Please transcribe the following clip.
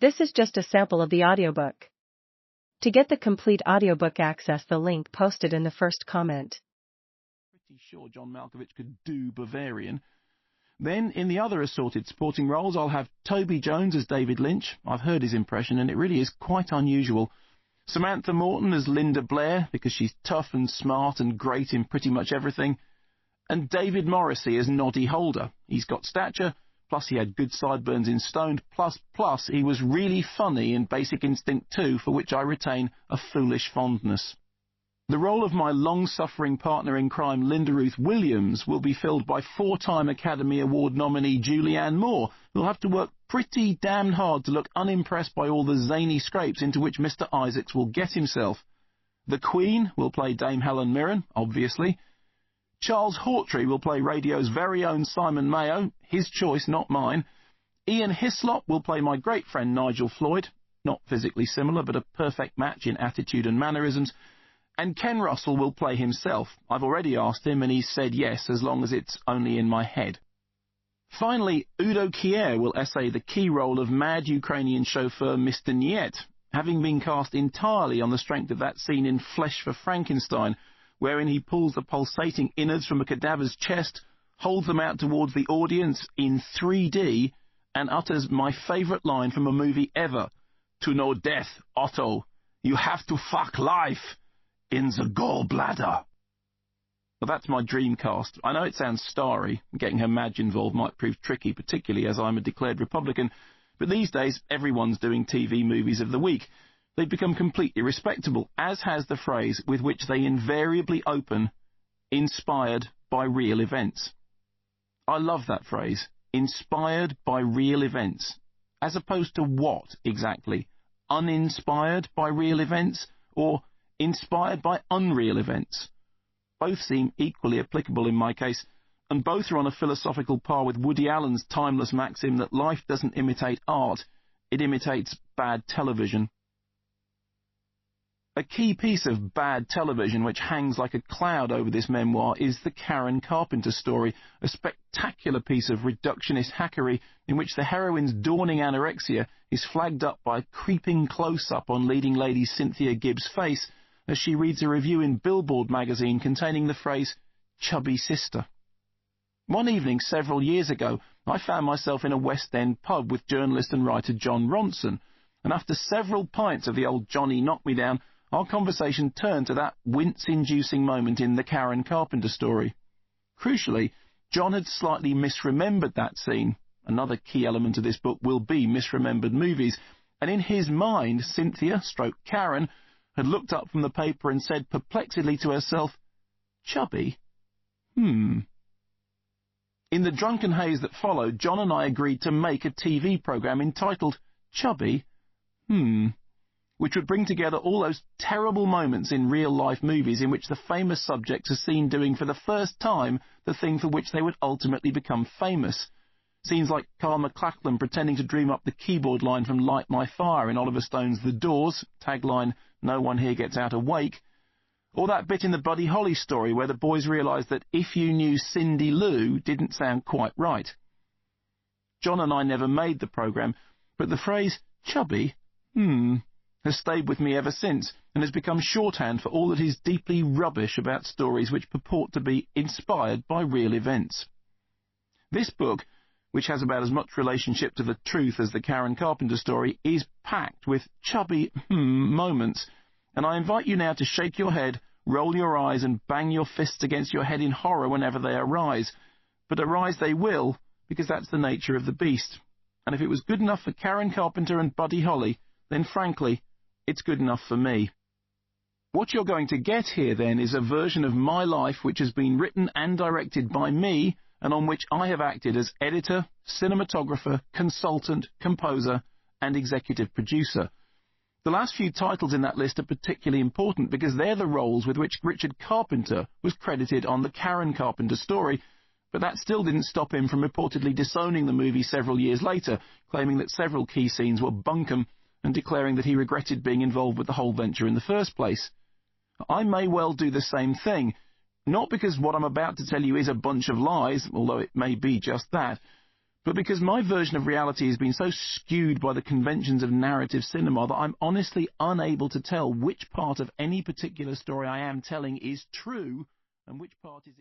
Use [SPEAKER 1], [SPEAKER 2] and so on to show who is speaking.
[SPEAKER 1] This is just a sample of the audiobook. To get the complete audiobook, access the link posted in the first comment.
[SPEAKER 2] Pretty sure John Malkovich could do Bavarian. Then, in the other assorted supporting roles, I'll have Toby Jones as David Lynch. I've heard his impression, and it really is quite unusual. Samantha Morton as Linda Blair, because she's tough and smart and great in pretty much everything. And David Morrissey as Noddy Holder. He's got stature, plus he had good sideburns in Stoned, plus he was really funny in Basic Instinct 2, for which I retain a foolish fondness. The role of my long-suffering partner in crime, Linda Ruth Williams, will be filled by 4-time Academy Award nominee Julianne Moore, who'll have to work pretty damned hard to look unimpressed by all the zany scrapes into which Mr. Isaacs will get himself. The Queen will play Dame Helen Mirren, obviously. Charles Hawtrey will play radio's very own Simon Mayo, his choice, not mine. Ian Hislop will play my great friend Nigel Floyd, not physically similar, but a perfect match in attitude and mannerisms. And Ken Russell will play himself. I've already asked him, and he's said yes, as long as it's only in my head. Finally, Udo Kier will essay the key role of mad Ukrainian chauffeur Mr. Niet, having been cast entirely on the strength of that scene in Flesh for Frankenstein, wherein he pulls the pulsating innards from a cadaver's chest, holds them out towards the audience in 3D, and utters my favourite line from a movie ever, "To know death, Otto, you have to fuck life in the gallbladder." Well, that's my dream cast. I know it sounds starry. Getting her Madge involved might prove tricky, particularly as I'm a declared Republican, but these days everyone's doing TV movies of the week. They've become completely respectable, as has the phrase with which they invariably open, "inspired by real events." I love that phrase, inspired by real events, as opposed to what exactly? Uninspired by real events, or inspired by unreal events? Both seem equally applicable in my case, and both are on a philosophical par with Woody Allen's timeless maxim that life doesn't imitate art, it imitates bad television. A key piece of bad television which hangs like a cloud over this memoir is the Karen Carpenter story, a spectacular piece of reductionist hackery in which the heroine's dawning anorexia is flagged up by a creeping close-up on leading lady Cynthia Gibbs' face as she reads a review in Billboard magazine containing the phrase, "chubby sister." One evening several years ago, I found myself in a West End pub with journalist and writer John Ronson, and after several pints of the old Johnny Knock-Me-Down, our conversation turned to that wince-inducing moment in the Karen Carpenter story. Crucially, John had slightly misremembered that scene. Another key element of this book will be misremembered movies, and in his mind, Cynthia, Karen, had looked up from the paper and said perplexedly to herself, "Chubby? In the drunken haze that followed, John and I agreed to make a TV programme entitled Chubby? Which would bring together all those terrible moments in real-life movies in which the famous subjects are seen doing for the first time the thing for which they would ultimately become famous. Scenes like Carl MacLachlan pretending to dream up the keyboard line from Light My Fire in Oliver Stone's The Doors, tagline, "No one here gets out awake," or that bit in the Buddy Holly story where the boys realised that "If You Knew Cindy Lou" didn't sound quite right. John and I never made the programme, but the phrase "chubby, has stayed with me ever since, and has become shorthand for all that is deeply rubbish about stories which purport to be inspired by real events. This book, which has about as much relationship to the truth as the Karen Carpenter story, is packed with chubby moments, and I invite you now to shake your head, roll your eyes, and bang your fists against your head in horror whenever they arise. But arise they will, because that's the nature of the beast. And if it was good enough for Karen Carpenter and Buddy Holly, then frankly, it's good enough for me. What you're going to get here, then, is a version of my life which has been written and directed by me, and on which I have acted as editor, cinematographer, consultant, composer, and executive producer. The last few titles in that list are particularly important because they're the roles with which Richard Carpenter was credited on the Karen Carpenter story, but that still didn't stop him from reportedly disowning the movie several years later, claiming that several key scenes were bunkum, and declaring that he regretted being involved with the whole venture in the first place. I may well do the same thing, not because what I'm about to tell you is a bunch of lies, although it may be just that, but because my version of reality has been so skewed by the conventions of narrative cinema that I'm honestly unable to tell which part of any particular story I am telling is true and which part is